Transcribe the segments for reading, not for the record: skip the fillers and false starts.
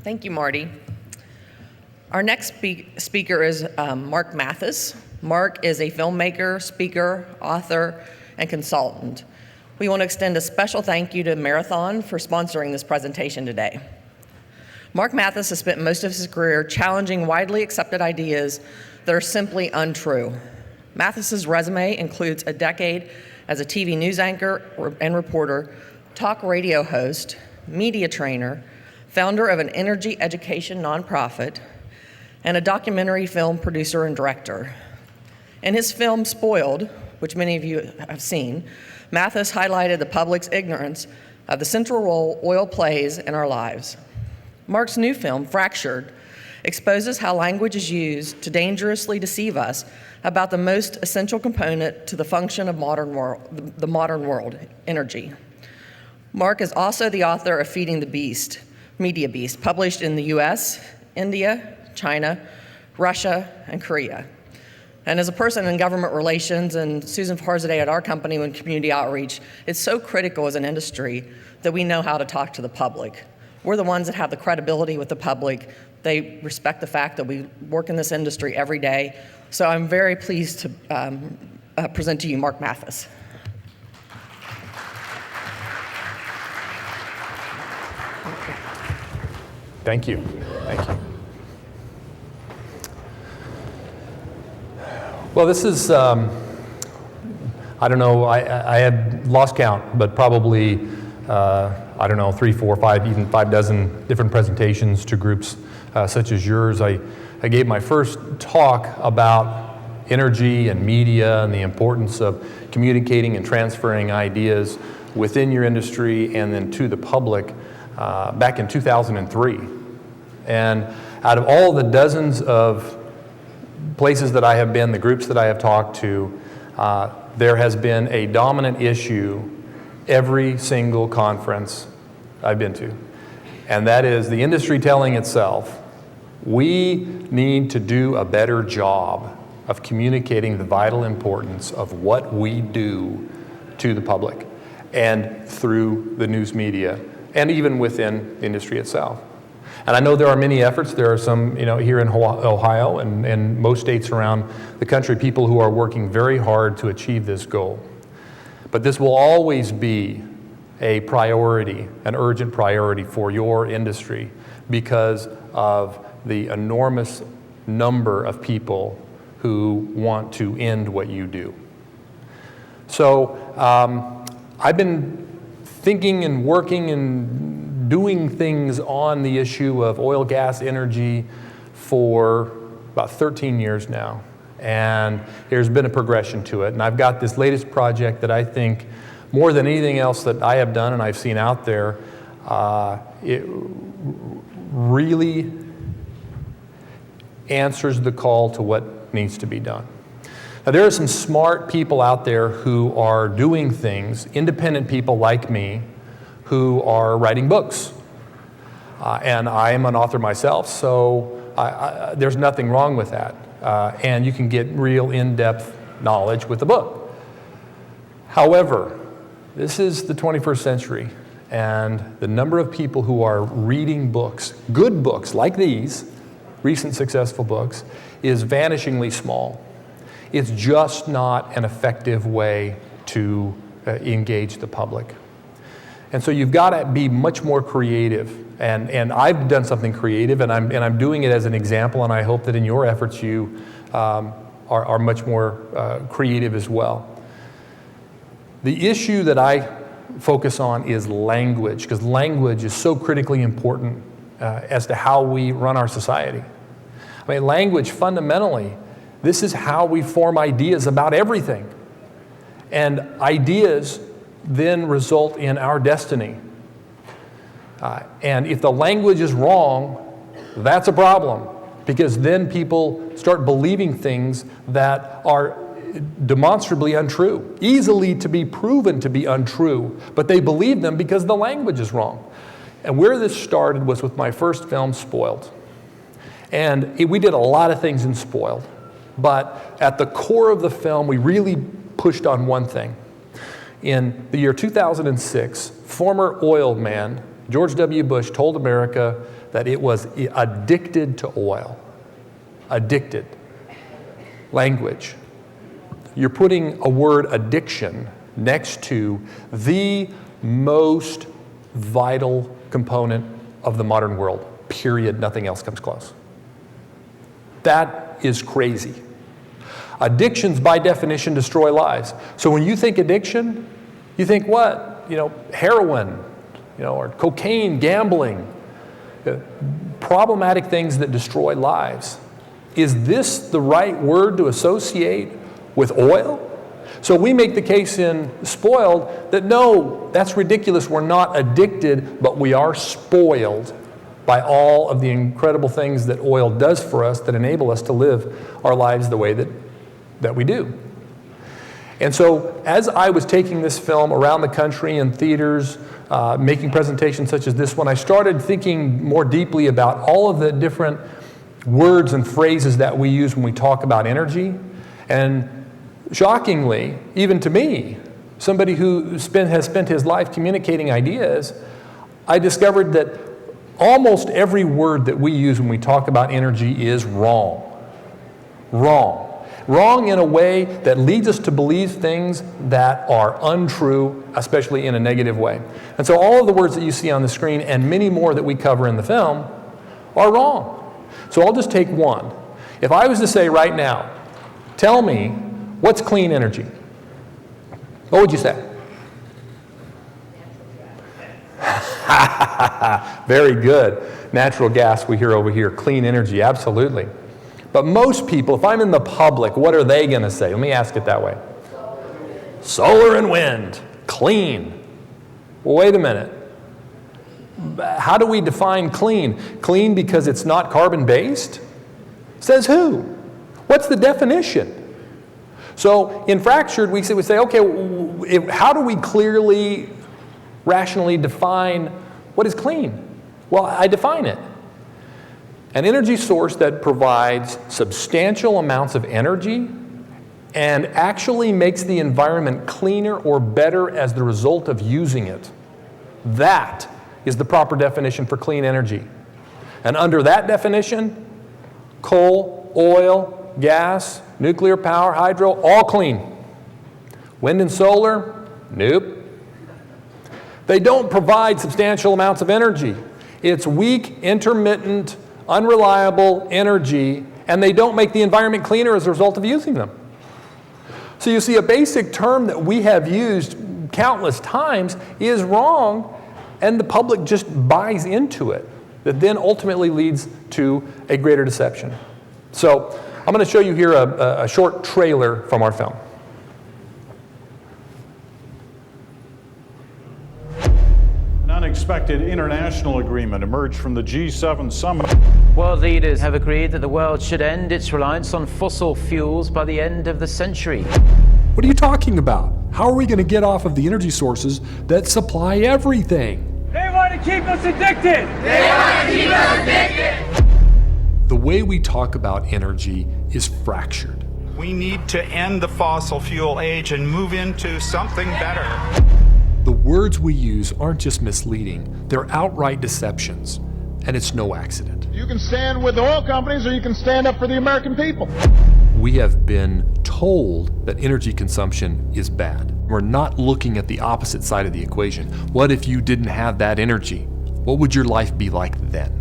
Thank you, Marty. Our next speaker is Mark Mathis. Mark is a filmmaker, speaker, author, and consultant. We want to extend a special thank you to Marathon for sponsoring this presentation today. Mark Mathis has spent most of his career challenging widely accepted ideas that are simply untrue. Mathis's resume includes a decade as a TV news anchor and reporter, talk radio host, media trainer, founder of an energy education nonprofit, and a documentary film producer and director. In his film Spoiled, which many of you have seen, Mathis highlighted the public's ignorance of the central role oil plays in our lives. Mark's new film, Fractured, exposes how language is used to dangerously deceive us about the most essential component to the function of the modern world, energy. Mark is also the author of Feeding the Beast, Media Beast, published in the US, India, China, Russia, and Korea. And as a person in government relations and Susan Farzadeh at our company in community outreach, it's so critical as an industry that we know how to talk to the public. We're the ones that have the credibility with the public. They respect the fact that we work in this industry every day. So I'm very pleased to present to you Mark Mathis. Thank you. Thank you. Well, this is, I don't know, I had lost count, but probably, I don't know, 3, 4, 5, even 5 dozen different presentations to groups such as yours. I gave my first talk about energy and media and the importance of communicating and transferring ideas within your industry and then to the public back in 2003. And out of all the dozens of places that I have been, the groups that I have talked to, there has been a dominant issue every single conference I've been to. And that is the industry telling itself, we need to do a better job of communicating the vital importance of what we do to the public and through the news media and even within the industry itself. And I know there are many efforts. There are some, here in Ohio and most states around the country, people who are working very hard to achieve this goal. But this will always be a priority, an urgent priority for your industry because of the enormous number of people who want to end what you do. So I've been thinking and working and doing things on the issue of oil, gas, energy for about 13 years now. And there's been a progression to it. And I've got this latest project that I think, more than anything else that I have done and I've seen out there, it really answers the call to what needs to be done. Now, there are some smart people out there who are doing things, independent people like me, who are writing books. And I am an author myself, so there's nothing wrong with that. And you can get real in-depth knowledge with a book. However, this is the 21st century, and the number of people who are reading books, good books like these, recent successful books, is vanishingly small. It's just not an effective way to engage the public. And so you've got to be much more creative. And I've done something creative, and I'm doing it as an example, and I hope that in your efforts you are much more creative as well. The issue that I focus on is language, because language is so critically important as to how we run our society. I mean, language, fundamentally, this is how we form ideas about everything. And ideas then result in our destiny. And if the language is wrong, that's a problem, because then people start believing things that are demonstrably untrue, easily to be proven to be untrue, but they believe them because the language is wrong. And where this started was with my first film, Spoiled. And we did a lot of things in Spoiled, but at the core of the film, we really pushed on one thing. In the year 2006, former oil man George W. Bush told America that it was addicted to oil. Addicted. Language. You're putting a word addiction next to the most vital component of the modern world. Period. Nothing else comes close. That is crazy. Addictions, by definition, destroy lives. So when you think addiction, you think what? Heroin, or cocaine, gambling, problematic things that destroy lives. Is this the right word to associate with oil? So we make the case in Spoiled that no, that's ridiculous. We're not addicted, but we are spoiled by all of the incredible things that oil does for us that enable us to live our lives the way that we do. And so as I was taking this film around the country in theaters, making presentations such as this one, I started thinking more deeply about all of the different words and phrases that we use when we talk about energy. And shockingly, even to me, somebody who has spent his life communicating ideas, I discovered that almost every word that we use when we talk about energy is wrong. Wrong. Wrong in a way that leads us to believe things that are untrue, especially in a negative way. And so all of the words that you see on the screen and many more that we cover in the film are wrong. So I'll just take one. If I was to say right now, tell me, what's clean energy? What would you say? Very good. Natural gas we hear over here. Clean energy, absolutely. But most people, if I'm in the public, what are they going to say? Let me ask it that way. Solar and wind. Clean. Well, wait a minute. How do we define clean? Clean because it's not carbon-based? Says who? What's the definition? So in Fractured, we say, okay, how do we clearly, rationally define what is clean? Well, I define it. An energy source that provides substantial amounts of energy and actually makes the environment cleaner or better as the result of using it. That is the proper definition for clean energy. And under that definition, coal, oil, gas, nuclear power, hydro, all clean. Wind and solar, nope. They don't provide substantial amounts of energy. It's weak, intermittent, unreliable energy, and they don't make the environment cleaner as a result of using them. So you see, a basic term that we have used countless times is wrong, and the public just buys into it. That then ultimately leads to a greater deception. So I'm going to show you here a short trailer from our film. Unexpected international agreement emerged from the G7 summit. World leaders have agreed that the world should end its reliance on fossil fuels by the end of the century. What are you talking about? How are we going to get off of the energy sources that supply everything? They want to keep us addicted! They want to keep us addicted! The way we talk about energy is fractured. We need to end the fossil fuel age and move into something better. The words we use aren't just misleading, they're outright deceptions, and it's no accident. You can stand with the oil companies or you can stand up for the American people. We have been told that energy consumption is bad. We're not looking at the opposite side of the equation. What if you didn't have that energy? What would your life be like then?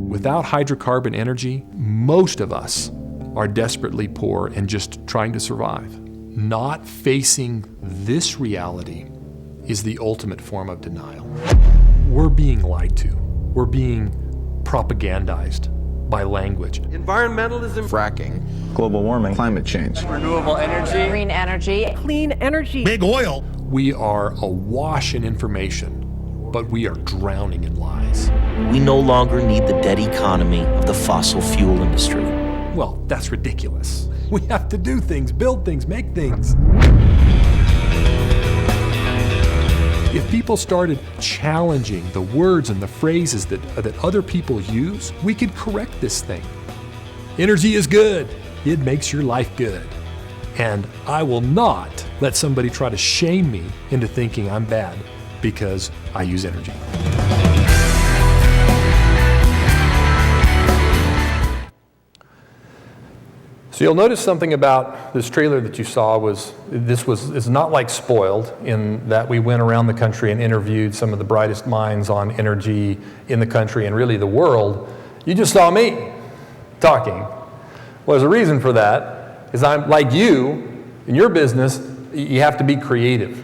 Without hydrocarbon energy, most of us are desperately poor and just trying to survive. Not facing this reality is the ultimate form of denial. We're being lied to. We're being propagandized by language. Environmentalism, fracking, global warming, climate change, renewable energy, green energy, clean energy, big oil. We are awash in information, but we are drowning in lies. We no longer need the dead economy of the fossil fuel industry. Well, that's ridiculous. We have to do things, build things, make things. If people started challenging the words and the phrases that other people use, we could correct this thing. Energy is good. It makes your life good. And I will not let somebody try to shame me into thinking I'm bad because I use energy. So you'll notice something about this trailer that you saw is not like Spoiled, in that we went around the country and interviewed some of the brightest minds on energy in the country and really the world. You just saw me talking. Well, there's a reason for that, is I'm like you, in your business, you have to be creative.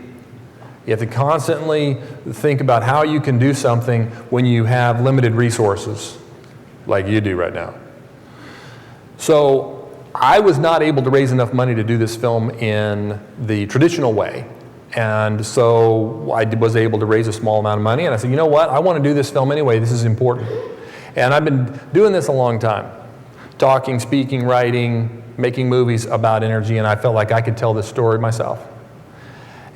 You have to constantly think about how you can do something when you have limited resources, like you do right now. So I was not able to raise enough money to do this film in the traditional way. And so I was able to raise a small amount of money, and I said, you know what, I want to do this film anyway, this is important. And I've been doing this a long time, talking, speaking, writing, making movies about energy, and I felt like I could tell this story myself.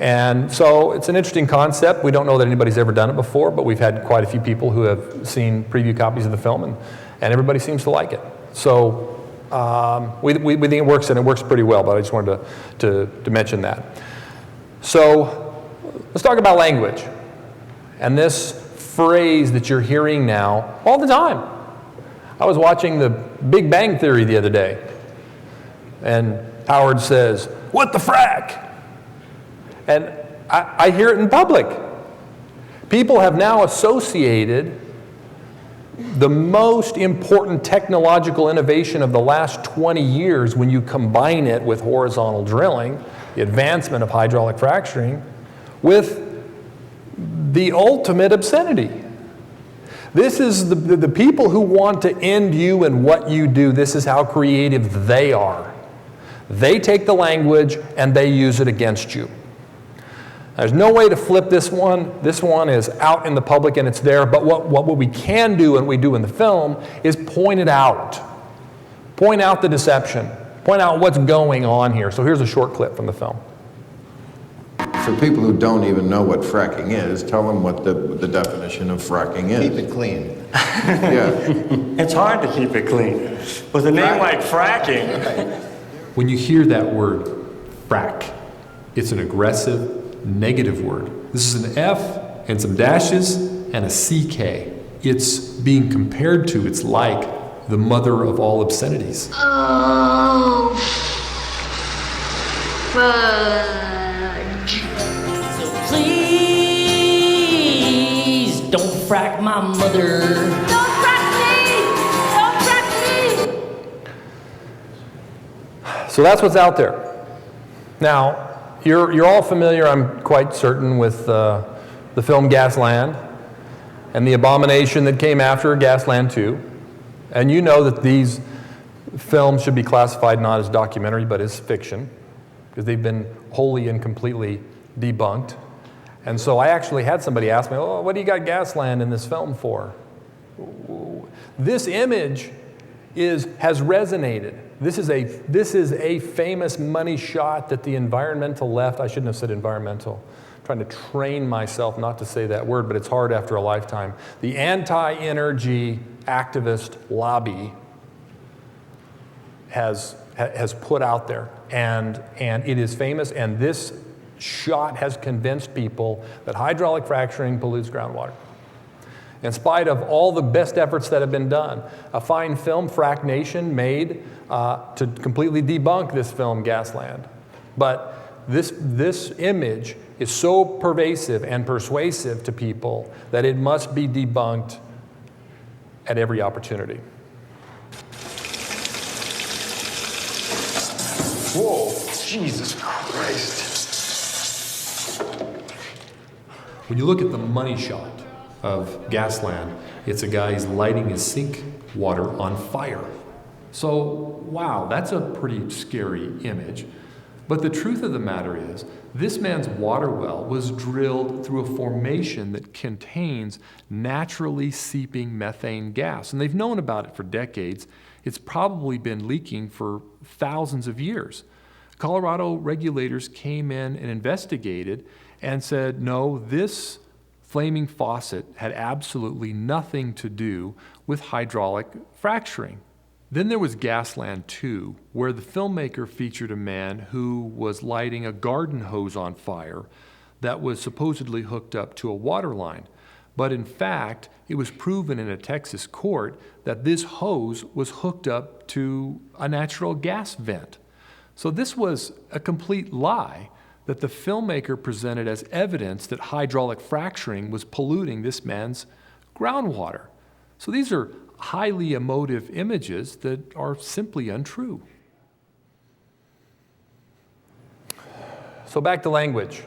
And so it's an interesting concept. We don't know that anybody's ever done it before, but we've had quite a few people who have seen preview copies of the film, and everybody seems to like it. So we think it works, and it works pretty well, but I just wanted to mention that. So let's talk about language. And this phrase that you're hearing now all the time. I was watching the Big Bang Theory the other day, and Howard says, "What the frack?" And I hear it in public. People have now associated the most important technological innovation of the last 20 years, when you combine it with horizontal drilling, the advancement of hydraulic fracturing, with the ultimate obscenity. This is the people who want to end you and what you do. This is how creative they are. They take the language and they use it against you. There's no way to flip this one. This one is out in the public and it's there. But what we can do, and we do in the film, is point it out. Point out the deception. Point out what's going on here. So here's a short clip from the film. For people who don't even know what fracking is, tell them what the definition of fracking is. Keep it clean. Yeah. It's hard to keep it clean. With a name like fracking. When you hear that word, frack, it's an aggressive, negative word. This is an F and some dashes and a CK. It's being compared to, it's like the mother of all obscenities. Oh, fudge. So please don't frack my mother. Don't frack me! Don't frack me! So that's what's out there. Now, you're all familiar, I'm quite certain, with the film Gasland and the abomination that came after Gasland 2. And you know that these films should be classified not as documentary, but as fiction, because they've been wholly and completely debunked. And so I actually had somebody ask me, "Oh, what do you got Gasland in this film for?" This image has resonated. This is a famous money shot that the environmental left, I shouldn't have said environmental, I'm trying to train myself not to say that word, but it's hard after a lifetime. The anti-energy activist lobby has put out there, and it is famous, and this shot has convinced people that hydraulic fracturing pollutes groundwater. In spite of all the best efforts that have been done, a fine film, Frack Nation, made to completely debunk this film, Gasland. But this image is so pervasive and persuasive to people that it must be debunked at every opportunity. Whoa, Jesus Christ. When you look at the money shot of Gasland, it's a guy who's lighting his sink water on fire. So, wow, that's a pretty scary image. But the truth of the matter is, this man's water well was drilled through a formation that contains naturally seeping methane gas. And they've known about it for decades. It's probably been leaking for thousands of years. Colorado regulators came in and investigated and said, no, this flaming faucet had absolutely nothing to do with hydraulic fracturing. Then there was Gasland 2, where the filmmaker featured a man who was lighting a garden hose on fire that was supposedly hooked up to a water line. But in fact, it was proven in a Texas court that this hose was hooked up to a natural gas vent. So this was a complete lie that the filmmaker presented as evidence that hydraulic fracturing was polluting this man's groundwater. So these are highly emotive images that are simply untrue. So back to language.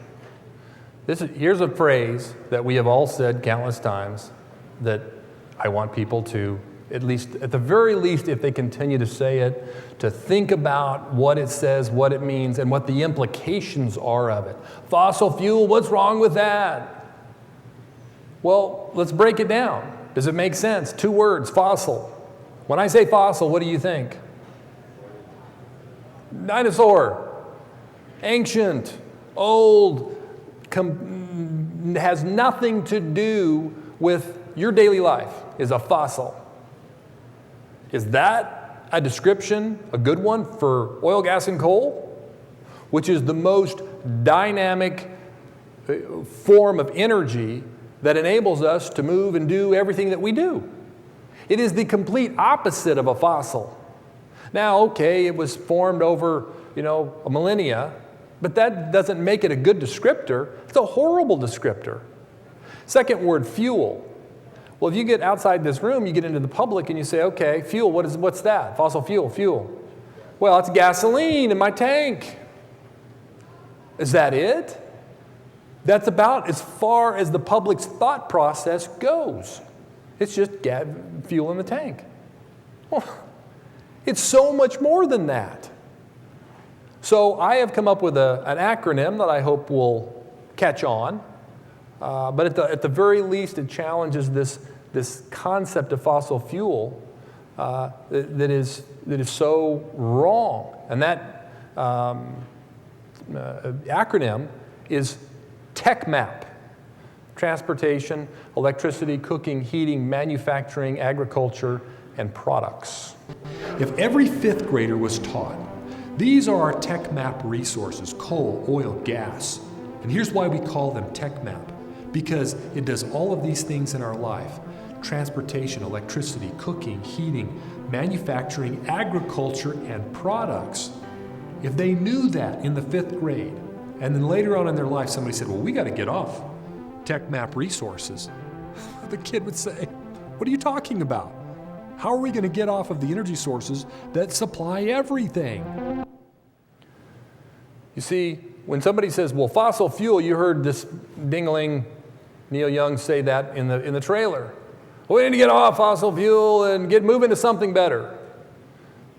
Here's a phrase that we have all said countless times that I want people to, at the very least, if they continue to say it, to think about what it says, what it means, and what the implications are of it. Fossil fuel, what's wrong with that? Well, let's break it down. Does it make sense? 2 words, fossil. When I say fossil, what do you think? Dinosaur, ancient, old, has nothing to do with your daily life, is a fossil. Is that a description, a good one for oil, gas, and coal, which is the most dynamic form of energy that enables us to move and do everything that we do? It is the complete opposite of a fossil. Now, okay, it was formed over, a millennia, but that doesn't make it a good descriptor. It's a horrible descriptor. Second word, fuel. Well, if you get outside this room, you get into the public and you say, okay, fuel, what's that? Fossil fuel. Well, it's gasoline in my tank. Is that it? That's about as far as the public's thought process goes. It's just fuel in the tank. Well, it's so much more than that. So I have come up with an acronym that I hope will catch on. But at the very least, it challenges this concept of fossil fuel that is so wrong. And that acronym is TechMap: transportation, electricity, cooking, heating, manufacturing, agriculture, and products. If every 5th grader was taught, these are our TechMap resources: coal, oil, gas. And here's why we call them TechMap. Because it does all of these things in our life: transportation, electricity, cooking, heating, manufacturing, agriculture, and products. If they knew that in the 5th grade, and then later on in their life somebody said, well, we got to get off TechMap resources, the kid would say, what are you talking about? How are we going to get off of the energy sources that supply everything? You see, when somebody says, well, fossil fuel, you heard this dingling Neil Young say that in the trailer. Well, we need to get off fossil fuel and get moving to something better.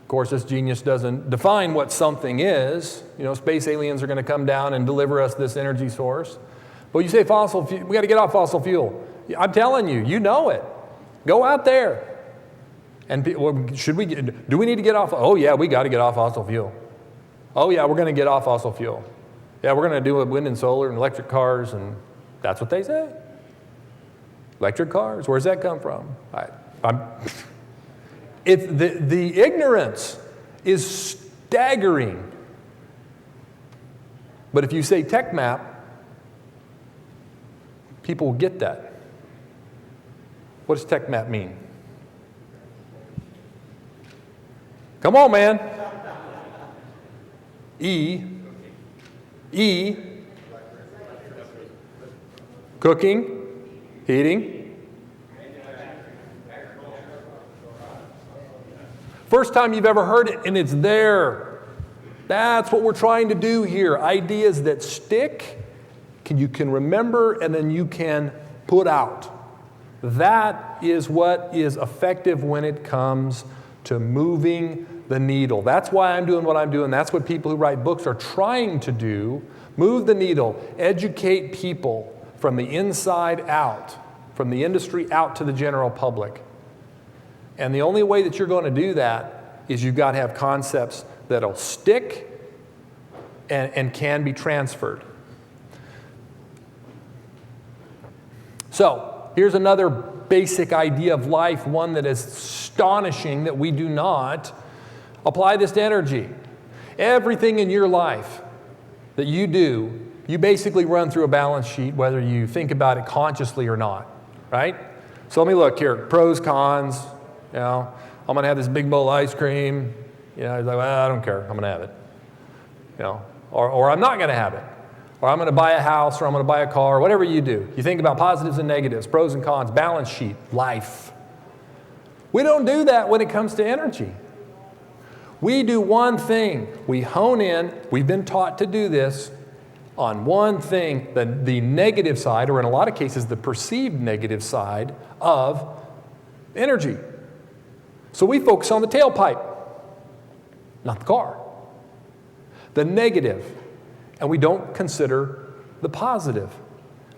Of course, this genius doesn't define what something is. Space aliens are going to come down and deliver us this energy source. But you say fossil fuel, we got to get off fossil fuel. I'm telling you, you know it. Go out there. And do we need to get off? Oh yeah, we got to get off fossil fuel. Oh yeah, we're going to get off fossil fuel. Yeah, we're going to do it wind and solar and electric cars, and that's what they say. Electric cars, where's that come from? The ignorance is staggering. But if you say TechMap, people will get that. What does TechMap mean? Come on, man. E, cooking, heating. First time you've ever heard it, and it's there. That's what we're trying to do here. Ideas that stick, you can remember, and then you can put out. That is what is effective when it comes to moving the needle. That's why I'm doing what I'm doing. That's what people who write books are trying to do. Move the needle. Educate people from the inside out, from the industry out to the general public. And the only way that you're going to do that is you've got to have concepts that'll stick and can be transferred. So, here's another basic idea of life, one that is astonishing that we do not. Apply this to energy. Everything in your life that you do you basically run through a balance sheet whether you think about it consciously or not, right? So let me look here, pros, cons, you know, I'm gonna have this big bowl of ice cream, you know, he's like, well, I don't care, I'm gonna have it, you know, or I'm not gonna have it, or I'm gonna buy a house, or I'm gonna buy a car, whatever you do. You think about positives and negatives, pros and cons, balance sheet, life. We don't do that when it comes to energy. We do one thing, we hone in, we've been taught to do this, on one thing, the negative side, or in a lot of cases, the perceived negative side of energy. So we focus on the tailpipe, not the car. The negative, and we don't consider the positive.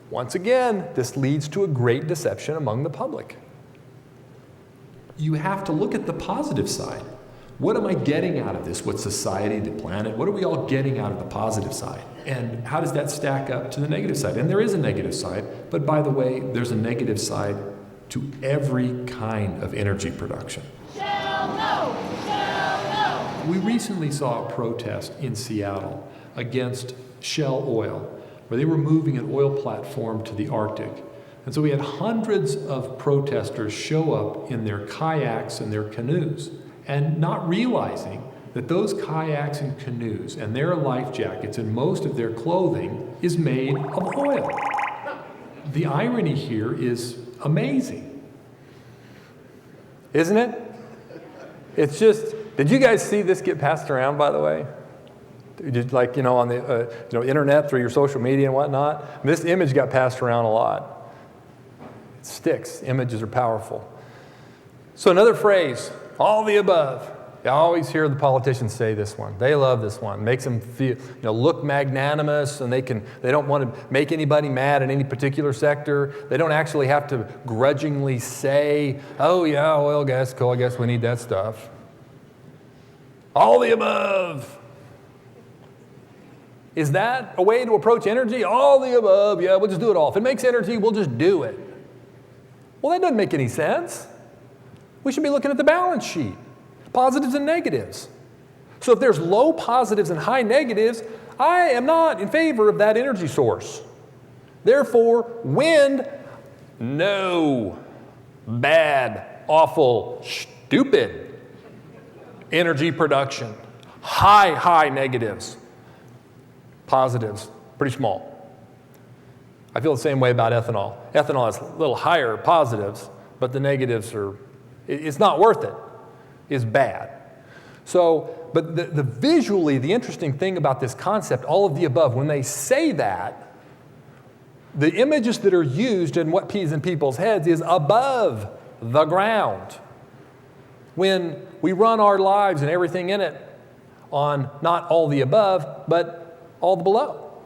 Once again, this leads to a great deception among the public. You have to look at the positive side. What am I getting out of this? What society, the planet, what are we all getting out of the positive side? And how does that stack up to the negative side? And there is a negative side, but by the way, there's a negative side to every kind of energy production. Shell no! Shell no! We recently saw a protest in Seattle against Shell Oil, where they were moving an oil platform to the Arctic. And so we had hundreds of protesters show up in their kayaks and their canoes, and not realizing that those kayaks and canoes and their life jackets and most of their clothing is made of oil. The irony here is amazing. Isn't it? It's just, did you guys see this get passed around, by the way? Just like, you know, on the internet, through your social media and whatnot? This image got passed around a lot. It sticks. Images are powerful. So another phrase, all the above. You always hear the politicians say this one. They love this one. Makes them feel, look magnanimous, and they don't want to make anybody mad in any particular sector. They don't actually have to grudgingly say, oh yeah, oil, gas, coal, I guess we need that stuff. All the above. Is that a way to approach energy? All the above, yeah, we'll just do it all. If it makes energy, we'll just do it. Well, that doesn't make any sense. We should be looking at the balance sheet. Positives and negatives. So if there's low positives and high negatives, I am not in favor of that energy source. Therefore, wind, no. Bad, awful, stupid energy production. High negatives. Positives, pretty small. I feel the same way about ethanol. Ethanol has a little higher positives, but the negatives are, it's not worth it. Is bad. So, but the visually, the interesting thing about this concept, all of the above, when they say that, the images that are used and what is in people's heads is above the ground. When we run our lives and everything in it on not all the above, but all the below.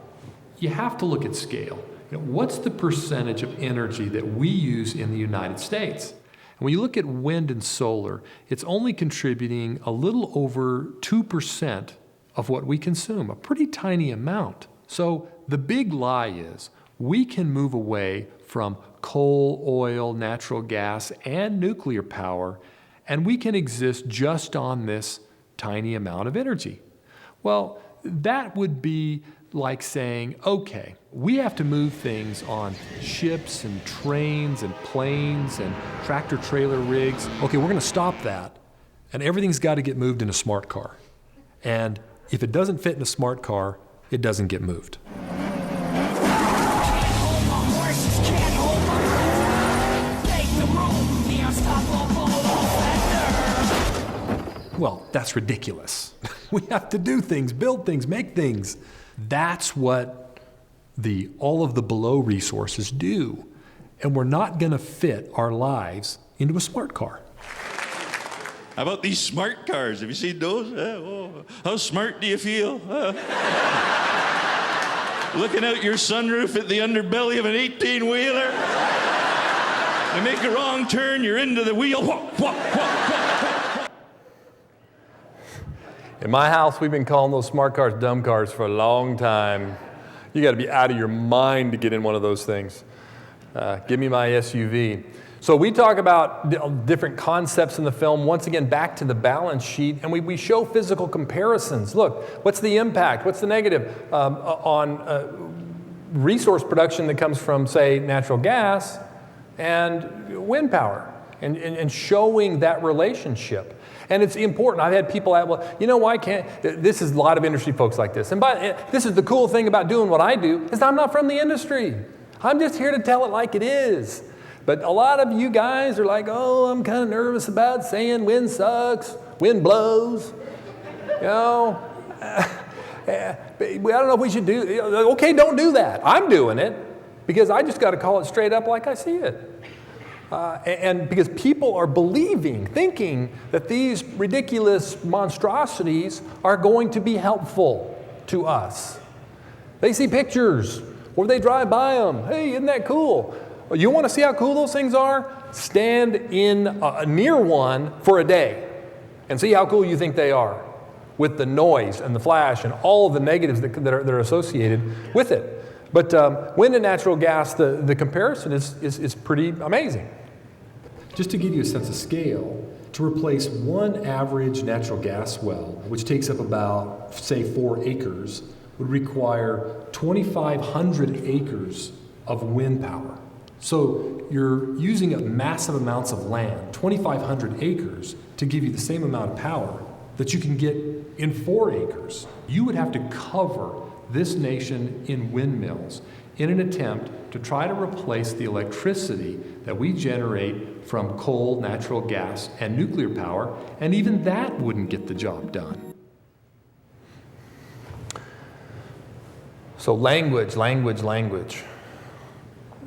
You have to look at scale. What's the percentage of energy that we use in the United States? And when you look at wind and solar, it's only contributing a little over 2% of what we consume, a pretty tiny amount. So the big lie is we can move away from coal, oil, natural gas, and nuclear power, and we can exist just on this tiny amount of energy. Well, that would be like saying, okay, we have to move things on ships and trains and planes and tractor-trailer rigs. Okay, we're going to stop that, and everything's got to get moved in a smart car. And if it doesn't fit in a smart car, it doesn't get moved. Well, that's ridiculous. We have to do things, build things, make things. That's what all of the below resources do. And we're not going to fit our lives into a smart car. How about these smart cars? Have you seen those? How smart do you feel? Looking out your sunroof at the underbelly of an 18-wheeler. You make a wrong turn, you're into the wheel. In my house, we've been calling those smart cars dumb cars for a long time. You got to be out of your mind to get in one of those things. Give me my SUV. So we talk about different concepts in the film, once again, back to the balance sheet, and we show physical comparisons. Look, what's the impact? What's the negative on resource production that comes from, say, natural gas and wind power, and showing that relationship. And it's important. I've had people ask, well, you know, why can't, this is a lot of industry folks like this. And this is the cool thing about doing what I do, is I'm not from the industry. I'm just here to tell it like it is. But a lot of you guys are like, oh, I'm kind of nervous about saying wind sucks, wind blows. You know, I don't know if we should do, okay, don't do that. I'm doing it because I just got to call it straight up like I see it. And because people are thinking that these ridiculous monstrosities are going to be helpful to us. They see pictures or they drive by them. Hey, isn't that cool? You want to see how cool those things are? Stand in near one for a day and see how cool you think they are with the noise and the flash and all of the negatives that are associated with it. But wind and natural gas, the comparison is pretty amazing. Just to give you a sense of scale, to replace one average natural gas well, which takes up about, say, 4 acres, would require 2,500 acres of wind power. So you're using up massive amounts of land, 2,500 acres, to give you the same amount of power that you can get in 4 acres. You would have to cover this nation in windmills in an attempt to try to replace the electricity that we generate from coal, natural gas, and nuclear power, and even that wouldn't get the job done. So language.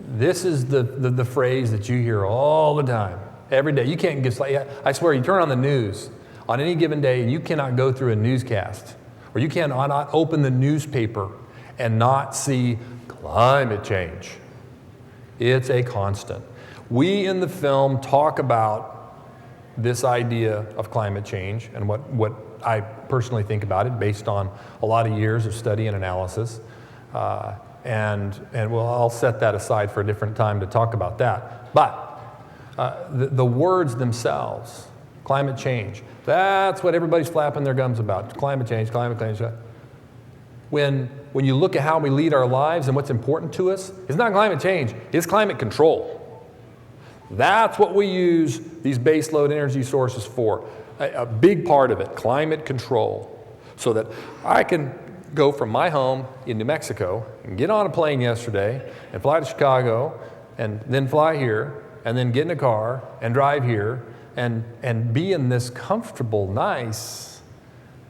This is the phrase that you hear all the time, every day. You can't get, I swear, you turn on the news on any given day and you cannot go through a newscast, or you cannot open the newspaper and not see climate change. It's a constant. We in the film talk about this idea of climate change and what I personally think about it based on a lot of years of study and analysis. And well, I'll set that aside for a different time to talk about that. But the words themselves, climate change, that's what everybody's flapping their gums about. Climate change. When you look at how we lead our lives and what's important to us, it's not climate change, it's climate control. That's what we use these baseload energy sources for. A big part of it, climate control. So that I can go from my home in New Mexico and get on a plane yesterday and fly to Chicago and then fly here and then get in a car and drive here and be in this comfortable, nice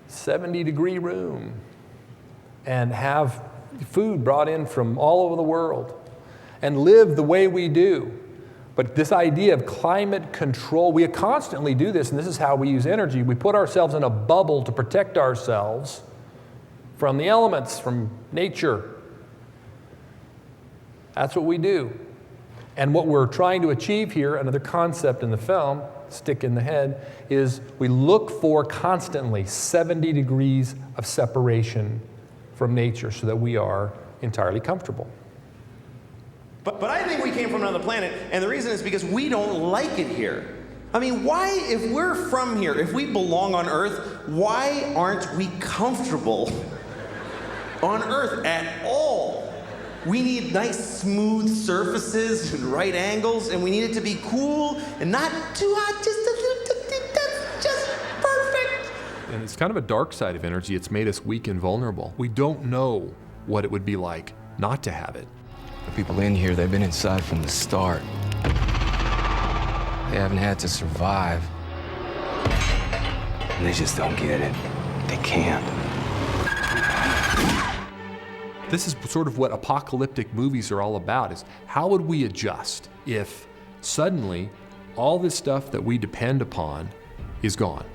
70-degree room and have food brought in from all over the world and live the way we do. But this idea of climate control, we constantly do this, and this is how we use energy. We put ourselves in a bubble to protect ourselves from the elements, from nature. That's what we do. And what we're trying to achieve here, another concept in the film, stick in the head, is we look for constantly 70 degrees of separation from nature so that we are entirely comfortable. But I think we came from another planet, and the reason is because we don't like it here. I mean, why, if we're from here, if we belong on Earth, why aren't we comfortable on Earth at all? We need nice, smooth surfaces and right angles, and we need it to be cool and not too hot, just perfect. And it's kind of a dark side of energy. It's made us weak and vulnerable. We don't know what it would be like not to have it. The people in here, they've been inside from the start. They haven't had to survive. And they just don't get it. They can't. This is sort of what apocalyptic movies are all about, is how would we adjust if suddenly all this stuff that we depend upon is gone?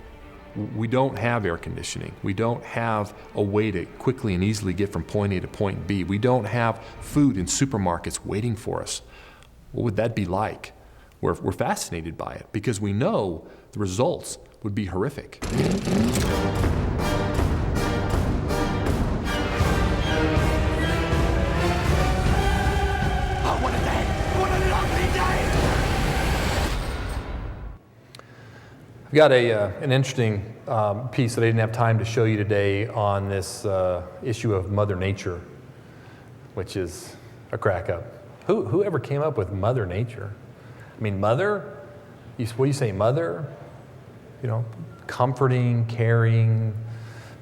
We don't have air conditioning. We don't have a way to quickly and easily get from point A to point B. We don't have food in supermarkets waiting for us. What would that be like? We're fascinated by it because we know the results would be horrific. got an interesting piece that I didn't have time to show you today on this issue of Mother Nature, which is a crack up. Whoever came up with Mother Nature? I mean, mother? What do you say, mother? You know, comforting, caring.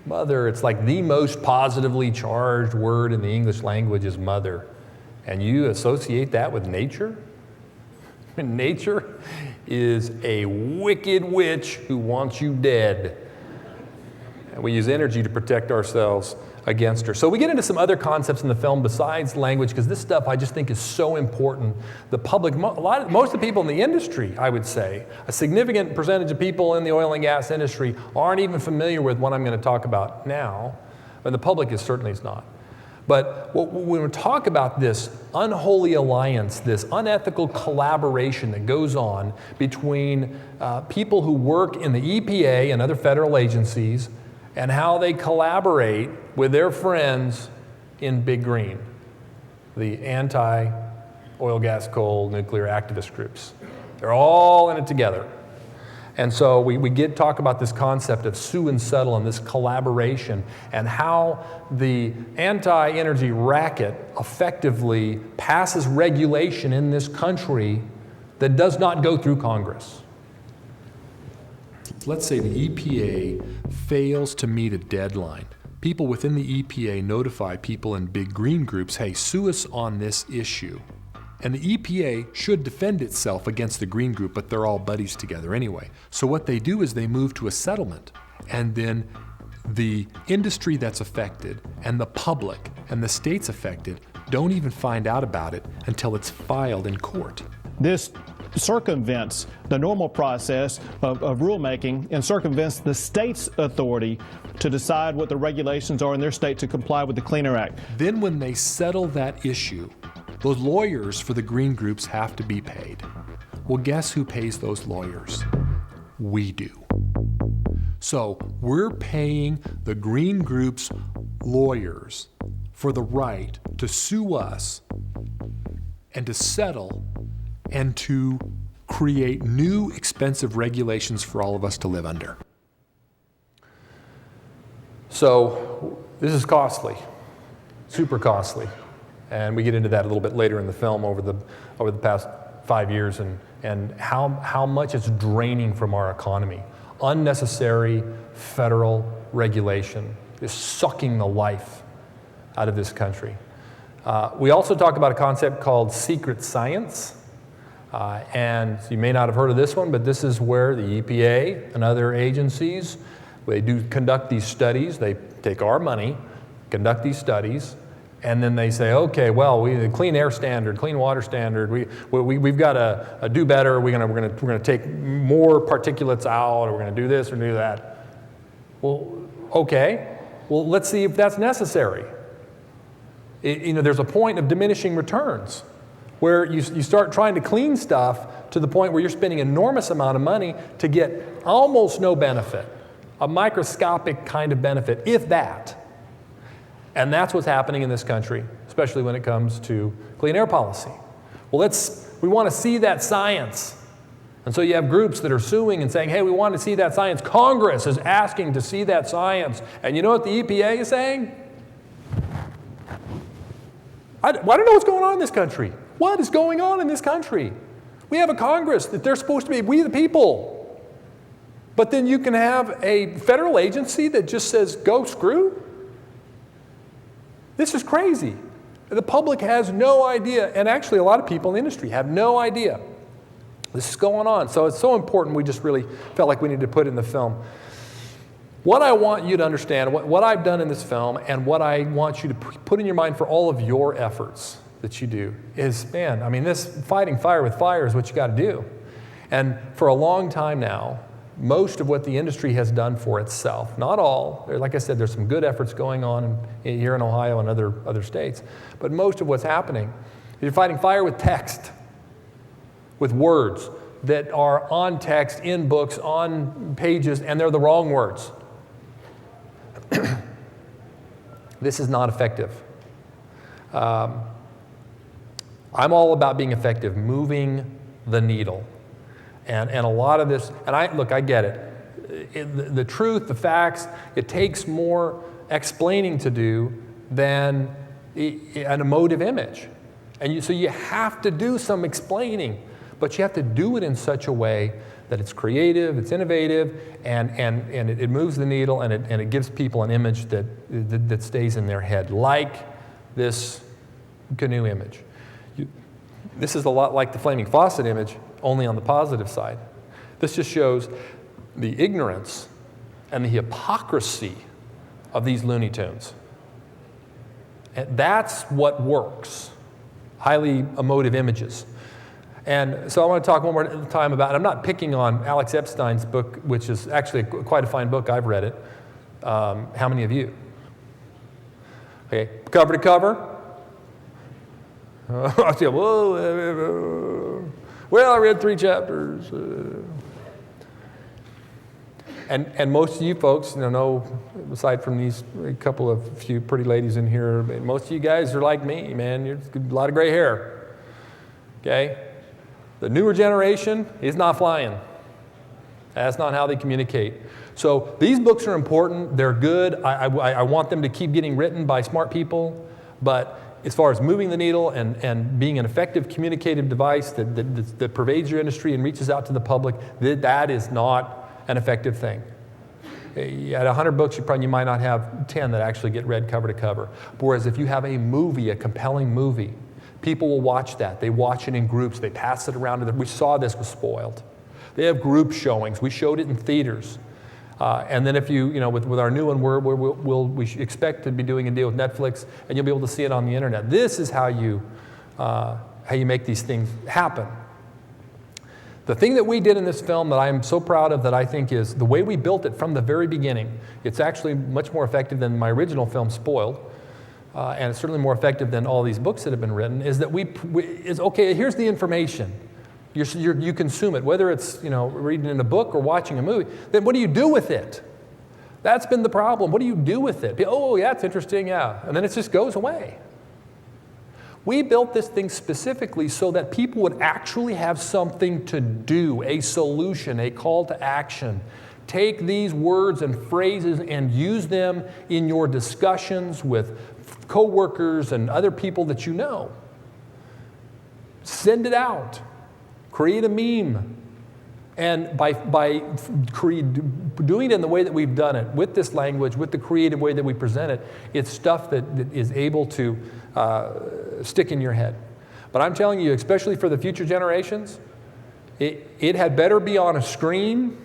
Mother, it's like the most positively charged word in the English language is mother. And you associate that with nature? Nature is a wicked witch who wants you dead. And we use energy to protect ourselves against her. So we get into some other concepts in the film besides language, because this stuff I just think is so important. The public, most of the people in the industry, I would say, a significant percentage of people in the oil and gas industry aren't even familiar with what I'm going to talk about now, and the public certainly is not. But when we talk about this unholy alliance, this unethical collaboration that goes on between people who work in the EPA and other federal agencies, and how they collaborate with their friends in Big Green, the anti-oil, gas, coal, nuclear activist groups. They're all in it together. And so we talk about this concept of sue and settle and this collaboration, and how the anti-energy racket effectively passes regulation in this country that does not go through Congress. Let's say the EPA fails to meet a deadline. People within the EPA notify people in Big Green groups, hey, sue us on this issue. And the EPA should defend itself against the Green group, but they're all buddies together anyway. So what they do is they move to a settlement, and then the industry that's affected and the public and the states affected don't even find out about it until it's filed in court. This circumvents the normal process of rulemaking and circumvents the state's authority to decide what the regulations are in their state to comply with the Clean Air Act. Then when they settle that issue, those lawyers for the Green groups have to be paid. Well, guess who pays those lawyers? We do. So we're paying the Green group's lawyers for the right to sue us and to settle and to create new expensive regulations for all of us to live under. So this is costly, super costly. And we get into that a little bit later in the film over the past 5 years, and how much it's draining from our economy. Unnecessary federal regulation is sucking the life out of this country. We also talk about a concept called secret science. And you may not have heard of this one, but this is where the EPA and other agencies, they do conduct these studies. They take our money, conduct these studies, and then they say, okay, well, the clean air standard, clean water standard, we've got to do better. We're gonna take more particulates out, or we're gonna do this or do that. Well, okay. Well, let's see if that's necessary. There's a point of diminishing returns, where you start trying to clean stuff to the point where you're spending an enormous amount of money to get almost no benefit, a microscopic kind of benefit, if that. And that's what's happening in this country, especially when it comes to clean air policy. Well, we want to see that science. And so you have groups that are suing and saying, hey, we want to see that science. Congress is asking to see that science. And you know what the EPA is saying? I don't know what's going on in this country. What is going on in this country? We have a Congress that they're supposed to be, we the people. But then you can have a federal agency that just says, go screw. This is crazy. The public has no idea, and actually a lot of people in the industry have no idea this is going on. So it's so important, we just really felt like we needed to put it in the film. What I want you to understand, what I've done in this film, and what I want you to put in your mind for all of your efforts that you do is, man, I mean, this fighting fire with fire is what you got to do. And for a long time now, most of what the industry has done for itself, not all, like I said, there's some good efforts going on here in Ohio and other states, but most of what's happening is you're fighting fire with text, with words that are on text, in books, on pages, and they're the wrong words. This is not effective. I'm all about being effective, moving the needle. And a lot of this, and I get it. The truth, the facts, it takes more explaining to do than an emotive image. And so you have to do some explaining, but you have to do it in such a way that it's creative, it's innovative, and it moves the needle, and it gives people an image that stays in their head, like this canoe image. This is a lot like the flaming faucet image, only on the positive side. This just shows the ignorance and the hypocrisy of these Looney Tunes. And that's what works. Highly emotive images. And so I want to talk one more time about, and I'm not picking on Alex Epstein's book, which is actually quite a fine book. I've read it. How many of you? Okay, cover to cover. I say, whoa, well, I read 3 chapters. And most of you folks, know, aside from these few pretty ladies in here, most of you guys are like me, man. You're a lot of gray hair. Okay? The newer generation is not flying. That's not how they communicate. So these books are important. They're good. I want them to keep getting written by smart people. But as far as moving the needle and being an effective communicative device that pervades your industry and reaches out to the public, that is not an effective thing. At 100 books, you might not have 10 that actually get read cover to cover. Whereas if you have a movie, a compelling movie, people will watch that. They watch it in groups. They pass it around. We saw this was Spoiled. They have group showings. We showed it in theaters. And then if with our new one, we expect to be doing a deal with Netflix, and you'll be able to see it on the internet. This is how you make these things happen. The thing that we did in this film that I am so proud of, that I think is the way we built it from the very beginning. It's actually much more effective than my original film, Spoiled, and it's certainly more effective than all these books that have been written, is that okay, here's the information. You consume it, whether it's reading in a book or watching a movie. Then what do you do with it? That's been the problem. What do you do with it? Oh, yeah, it's interesting, yeah. And then it just goes away. We built this thing specifically so that people would actually have something to do, a solution, a call to action. Take these words and phrases and use them in your discussions with coworkers and other people that you know. Send it out. Create a meme. And by doing it in the way that we've done it, with this language, with the creative way that we present it, it's stuff that is able to stick in your head. But I'm telling you, especially for the future generations, it had better be on a screen,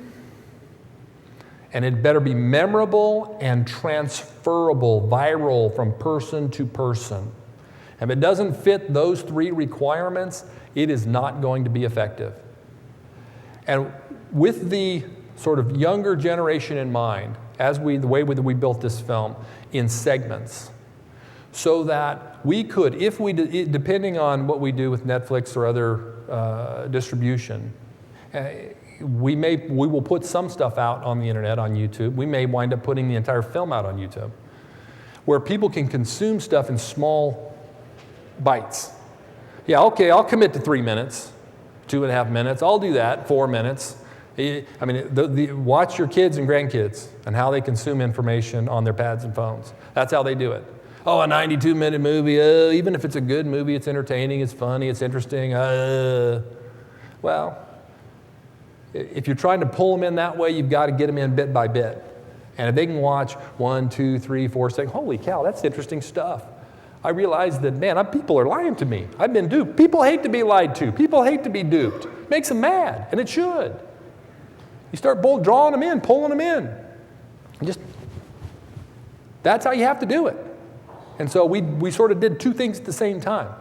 and it better be memorable and transferable, viral from person to person. If it doesn't fit those 3 requirements, it is not going to be effective. And with the sort of younger generation in mind, the way that we built this film, in segments, so that we could, depending on what we do with Netflix or other distribution, we will put some stuff out on the internet, on YouTube. We may wind up putting the entire film out on YouTube, where people can consume stuff in small bites. Yeah, okay, I'll commit to 3 minutes, 2.5 minutes. I'll do that, 4 minutes. I mean, watch your kids and grandkids and how they consume information on their pads and phones. That's how they do it. Oh, a 92-minute movie. Even if it's a good movie, it's entertaining, it's funny, it's interesting. Well, if you're trying to pull them in that way, you've got to get them in bit by bit. And if they can watch 1, 2, 3, 4, 6, holy cow, that's interesting stuff. I realized that, man, people are lying to me. I've been duped. People hate to be lied to. People hate to be duped. It makes them mad, and it should. You start drawing them in, pulling them in. That's how you have to do it. And so we sort of did 2 things at the same time.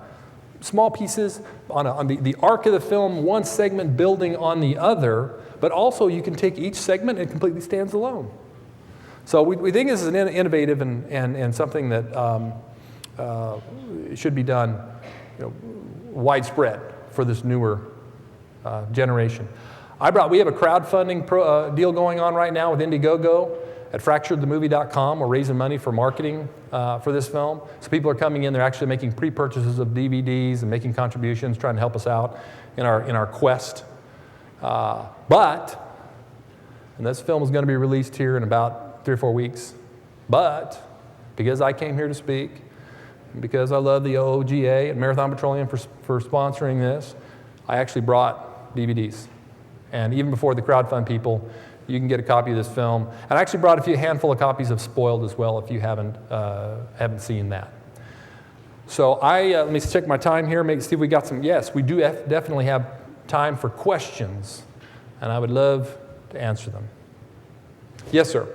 Small pieces on the arc of the film, one segment building on the other, but also you can take each segment and it completely stands alone. So we think this is innovative and something that should be done widespread for this newer generation. We have a crowdfunding deal going on right now with Indiegogo at fracturedthemovie.com. We're raising money for marketing for this film. So people are coming in, they're actually making pre-purchases of DVDs and making contributions, trying to help us out in our quest And this film is going to be released here in about 3 or 4 weeks, but because I came here to speak, and because I love the OOGA and Marathon Petroleum for sponsoring this, I actually brought DVDs. And even before the crowdfund people, you can get a copy of this film. And I actually brought a handful of copies of Spoiled as well if you haven't seen that. So let me check my time here, see if we got some. Yes, we do definitely have time for questions, and I would love to answer them. Yes, sir.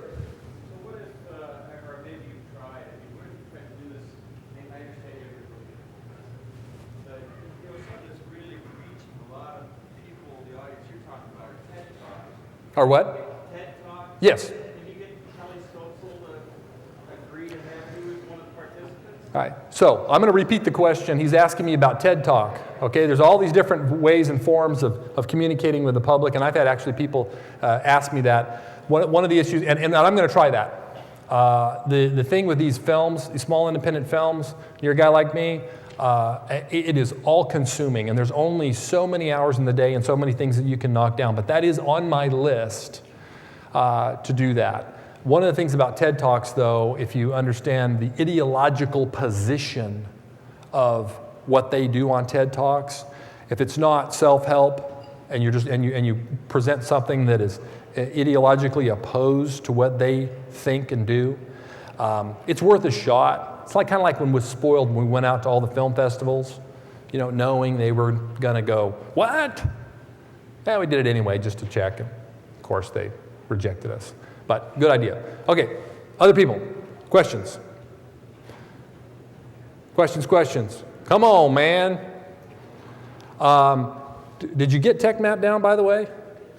Or what? TED Talk. Yes. Can you get Kelly Stoffel to agree to have you as one of the participants? All right. So I'm going to repeat the question. He's asking me about TED Talk. Okay. There's all these different ways and forms of communicating with the public, and I've had actually people ask me that. One of the issues, and I'm going to try that. The thing with these films, these small independent films, you're a guy like me. It is all-consuming, and there's only so many hours in the day and so many things that you can knock down. But that is on my list to do that. One of the things about TED Talks, though, if you understand the ideological position of what they do on TED Talks, if it's not self-help and you present something that is ideologically opposed to what they think and do, it's worth a shot. It's kind of like when we Spoiled, when we went out to all the film festivals, knowing they were going to go, what? Yeah, we did it anyway just to check. And of course, they rejected us. But good idea. Okay, other people, questions? Questions. Come on, man. Did you get TechMap down, by the way?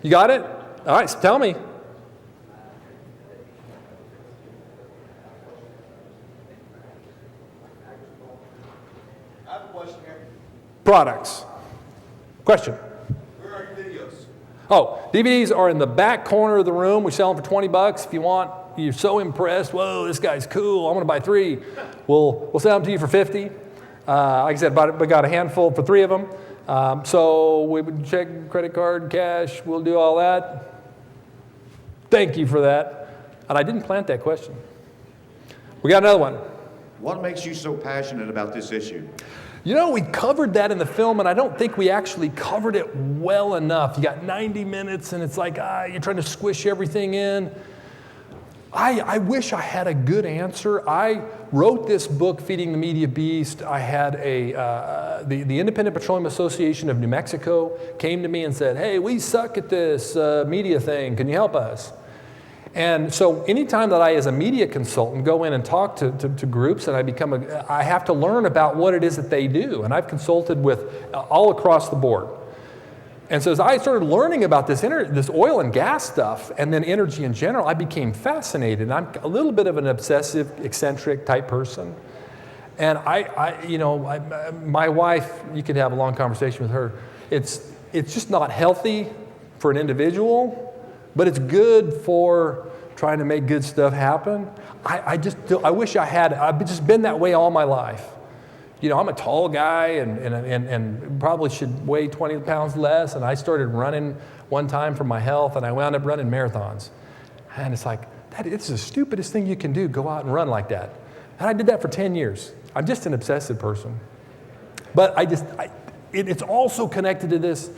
You got it? All right, so tell me. Products. Question. Where are your videos? Oh, DVDs are in the back corner of the room. We sell them for $20 if you want. You're so impressed. Whoa, this guy's cool. I'm going to buy 3. We'll sell them to you for $50. Like I said, we got a handful for 3 of them. So we would check credit card, cash. We'll do all that. Thank you for that. And I didn't plant that question. We got another one. What makes you so passionate about this issue? We covered that in the film, and I don't think we actually covered it well enough. You got 90 minutes, and it's like, you're trying to squish everything in. I wish I had a good answer. I wrote this book, Feeding the Media Beast. I had the Independent Petroleum Association of New Mexico came to me and said, hey, we suck at this media thing. Can you help us? And so anytime that I, as a media consultant, go in and talk to groups, and I have to learn about what it is that they do. And I've consulted with all across the board. And so as I started learning about this oil and gas stuff, and then energy in general, I became fascinated. I'm a little bit of an obsessive, eccentric type person. And my wife, you could have a long conversation with her. It's just not healthy for an individual, but it's good for trying to make good stuff happen. I wish I've just been that way all my life. I'm a tall guy and probably should weigh 20 pounds less. And I started running one time for my health, and I wound up running marathons. And it's like, it's the stupidest thing you can do, go out and run like that. And I did that for 10 years. I'm just an obsessive person. But it's also connected to this.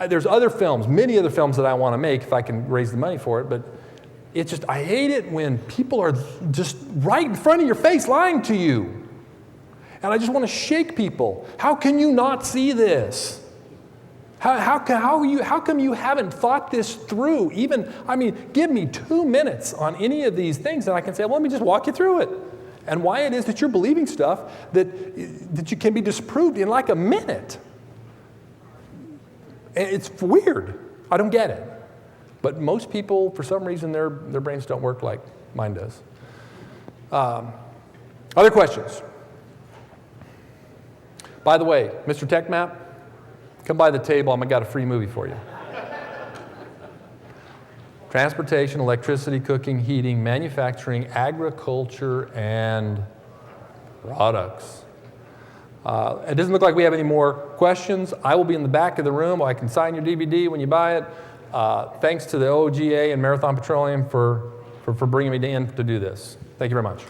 There's other films, many other films that I want to make if I can raise the money for it, but it's just, I hate it when people are just right in front of your face lying to you. And I just want to shake people. How can you not see this? How come you haven't thought this through? Give me 2 minutes on any of these things and I can say, well, let me just walk you through it. And why it is that you're believing stuff that you can be disproved in like a minute. It's weird. I don't get it. But most people, for some reason, their brains don't work like mine does. Other questions? By the way, Mr. TechMap, come by the table. I got a free movie for you. Transportation, electricity, cooking, heating, manufacturing, agriculture, and products. It doesn't look like we have any more questions. I will be in the back of the room. I can sign your DVD when you buy it. Thanks to the OOGA and Marathon Petroleum for bringing me in to do this. Thank you very much.